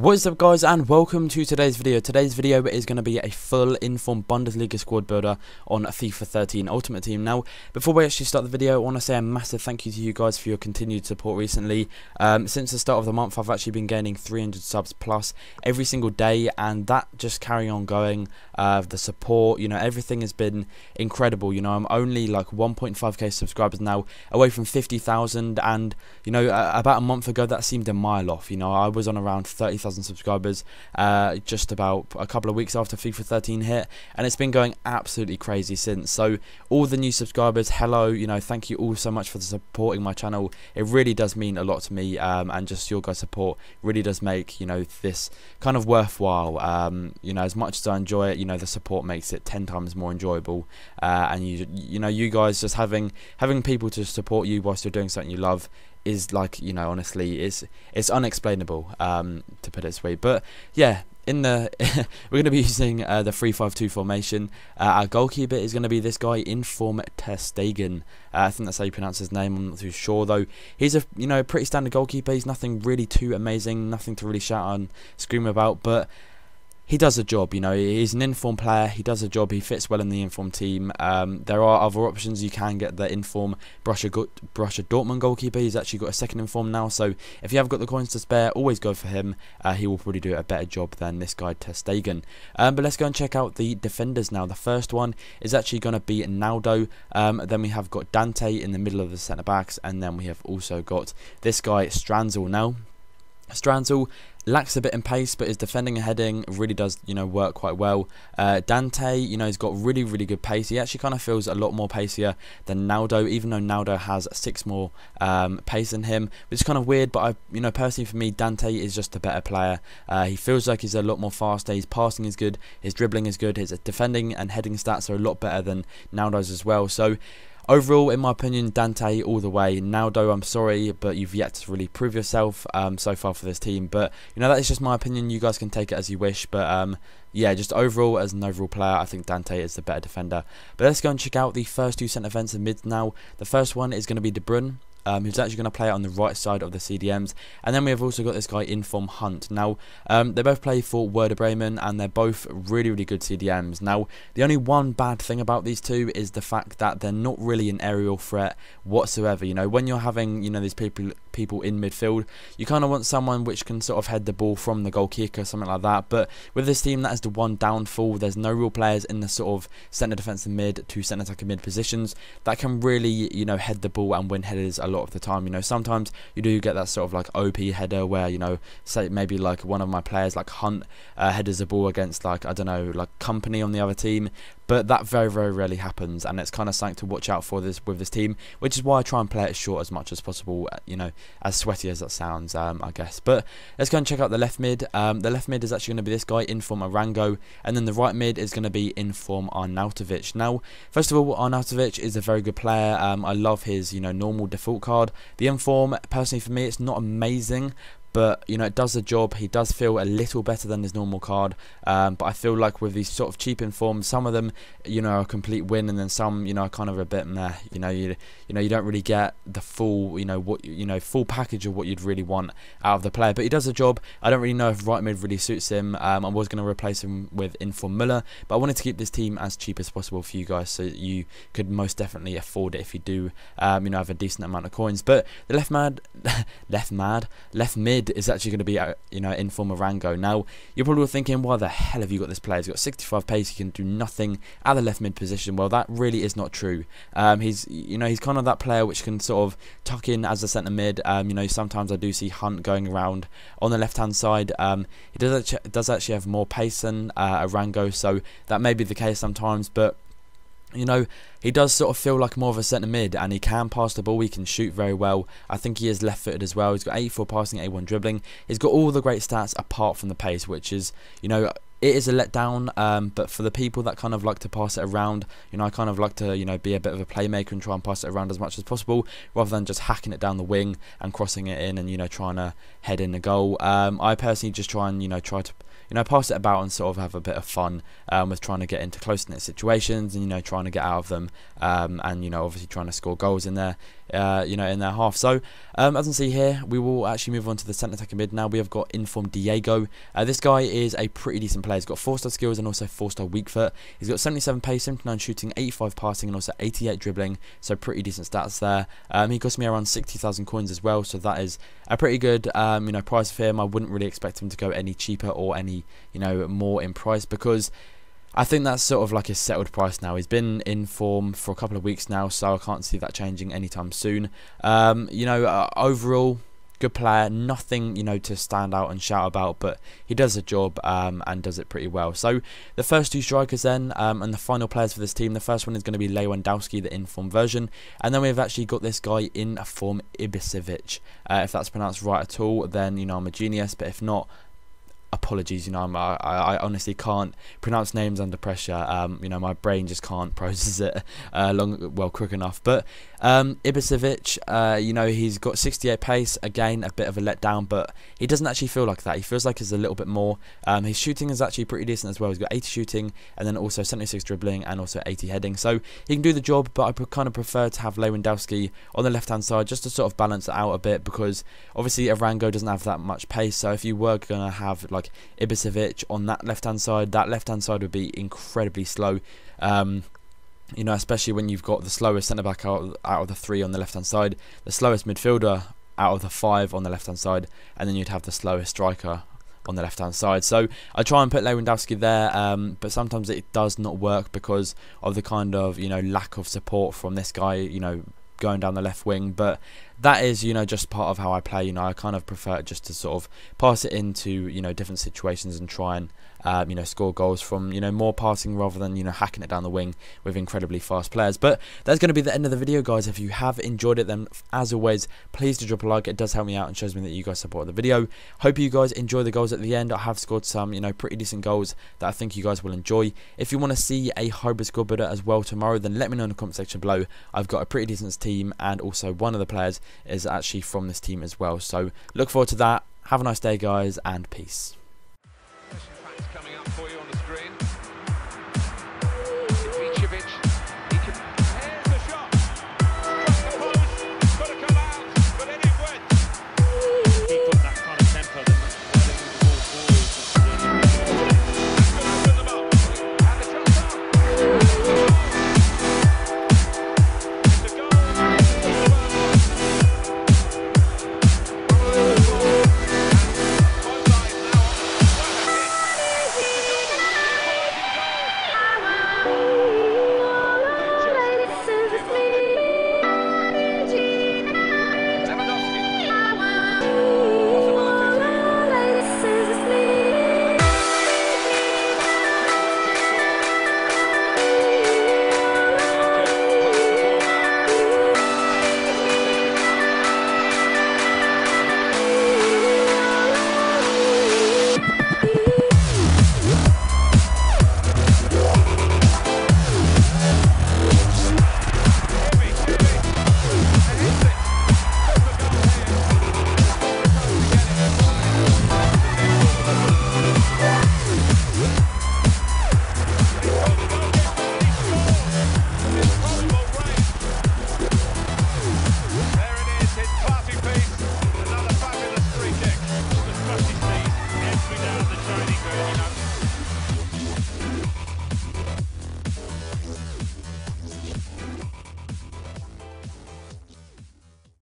What is up, guys, and welcome to today's video. Today's video is going to be a full informed Bundesliga squad builder on FIFA 13 Ultimate Team. Now, before we actually start the video, I want to say a massive thank you to you guys for your continued support recently. Since the start of the month, I've actually been gaining 300 subs plus every single day, and that just carrying on going. The support, everything has been incredible. I'm only like 1.5k subscribers now, away from 50,000, and about a month ago that seemed a mile off. I was on around 30,000 subscribers just about a couple of weeks after FIFA 13 hit, and it's been going absolutely crazy since. So all the new subscribers, hello, thank you all so much for supporting my channel. It really does mean a lot to me, and just your guys' support really does make this kind of worthwhile. As much as I enjoy it, the support makes it 10 times more enjoyable, and you guys just having people to support you whilst you're doing something you love is like, honestly, it's unexplainable, to put it sweet. But yeah, we're going to be using the 3-5-2 formation. Our goalkeeper is going to be this guy, feat.Strix. I think that's how you pronounce his name. I'm not too sure though. He's a pretty standard goalkeeper. He's nothing really too amazing, nothing to really shout and scream about, but he does a job. He's an informed player. He does a job. He fits well in the informed team. There are other options. You can get the informed Borussia Dortmund goalkeeper. He's actually got a second informed now, so if you have got the coins to spare, always go for him. He will probably do a better job than this guy Testegen. But let's go and check out the defenders now. The first one is actually going to be Naldo. Then we have got Dante in the middle of the centre backs, and then we have also got this guy Stranzel. Now, Stranzel lacks a bit in pace, but his defending and heading really does, work quite well. Dante, he's got really good pace. He actually kind of feels a lot more pacier than Naldo, even though Naldo has 6 more pace than him, which is kind of weird. But personally for me, Dante is just a better player. He feels like he's a lot more faster. His passing is good, his dribbling is good, his defending and heading stats are a lot better than Naldo's as well. So overall, in my opinion, Dante all the way. Naldo, I'm sorry, but you've yet to really prove yourself so far for this team. But that is just my opinion. You guys can take it as you wish. But yeah, just overall, as an overall player, I think Dante is the better defender. But let's go and check out the first two centre defensive mids now. The first one is going to be De Bruyne, who's actually going to play on the right side of the CDMs. And then we have also got this guy Inform Hunt. Now, they both play for Werder Bremen, and they're both really good CDMs. Now, the only one bad thing about these two is the fact that they're not really an aerial threat whatsoever. When you're having, these people in midfield, you kind of want someone which can sort of head the ball from the goal kick or something like that. But with this team, that is the one downfall. There's no real players in the sort of centre defensive mid to centre attacking mid positions that can really, head the ball and win headers a lot of the time. Sometimes you do get that sort of like OP header where, say maybe like one of my players like Hunt headers the ball against, like, I don't know, like Company on the other team. But that very rarely happens, and it's kind of something to watch out for with this team, which is why I try and play it short as much as possible, as sweaty as that sounds, I guess. But let's go and check out the left mid. The left mid is actually going to be this guy, Inform Arango, and then the right mid is going to be Inform Arnautovic. Now, first of all, Arnautovic is a very good player. I love his, normal default card. The Inform, personally for me, it's not amazing, but it does the job. He does feel a little better than his normal card, but I feel like with these sort of cheap informs, some of them are a complete win, and then some are kind of a bit meh. You don't really get the full full package of what you'd really want out of the player, but he does the job. I don't really know if right mid really suits him. I was going to replace him with Inform Müller, but I wanted to keep this team as cheap as possible for you guys, so you could most definitely afford it if you do have a decent amount of coins. But the left mid is actually going to be Inform Arango. Now, you're probably thinking, why the hell have you got this player? He's got 65 pace, he can do nothing at the left mid position. Well, that really is not true. He's kind of that player which can sort of tuck in as a centre mid. Sometimes I do see Hunt going around on the left hand side. He does actually have more pace than Arango, so that may be the case sometimes, but he does sort of feel like more of a centre mid, and he can pass the ball, he can shoot very well. I think he is left footed as well. He's got 84 passing, 81 dribbling. He's got all the great stats apart from the pace, which is, it is a letdown, but for the people that kind of like to pass it around, I kind of like to, be a bit of a playmaker and try and pass it around as much as possible, rather than just hacking it down the wing and crossing it in and, trying to head in the goal. I personally just try and, try to you know, pass it about and sort of have a bit of fun with trying to get into close-knit situations and, you know, trying to get out of them and, you know, obviously trying to score goals in there, you know, in their half. So as you can see here, we will actually move on to the centre attacking mid now. We have got informed Diego. This guy is a pretty decent player. He's got 4-star skills and also 4-star weak foot. He's got 77 pace, 79 shooting, 85 passing, and also 88 dribbling. So pretty decent stats there. He cost me around 60,000 coins as well. So that is a pretty good, you know, price for him. I wouldn't really expect him to go any cheaper or any, you know, more in price, because I think that's sort of like a settled price now. He's been in form for a couple of weeks now, so I can't see that changing anytime soon. You know, overall, good player, nothing, you know, to stand out and shout about, but he does the job and does it pretty well. So the first two strikers then, and the final players for this team, the first one is going to be Lewandowski, the in-form version, and then we've actually got this guy in form, Ibisevic. If that's pronounced right at all, then, you know, I'm a genius, but if not, apologies. You know, I honestly can't pronounce names under pressure. You know, my brain just can't process it quick enough. But Ibisevic, you know, he's got 68 pace. Again, a bit of a letdown, but he doesn't actually feel like that. He feels like he's a little bit more. His shooting is actually pretty decent as well. He's got 80 shooting and then also 76 dribbling and also 80 heading. So he can do the job, but I kind of prefer to have Lewandowski on the left-hand side just to sort of balance it out a bit, because obviously Arango doesn't have that much pace. So if you were going to have like Ibisevic on that left-hand side would be incredibly slow. You know, especially when you've got the slowest centre-back out of the 3 on the left-hand side, the slowest midfielder out of the 5 on the left-hand side, and then you'd have the slowest striker on the left-hand side. So I try and put Lewandowski there, but sometimes it does not work because of the kind of, you know, lack of support from this guy, you know, going down the left wing. But that is, you know, just part of how I play. You know, I kind of prefer just to sort of pass it into, you know, different situations and try and you know, score goals from, you know, more passing rather than, you know, hacking it down the wing with incredibly fast players. But that's going to be the end of the video, guys. If you have enjoyed it, then as always, please do drop a like. It does help me out and shows me that you guys support the video. Hope you guys enjoy the goals at the end. I have scored some, you know, pretty decent goals that I think you guys will enjoy. If you want to see a hybrid squad builder as well tomorrow, then let me know in the comment section below. I've got a pretty decent team, and also one of the players is actually from this team as well. So look forward to that. Have a nice day, guys, and peace. Coming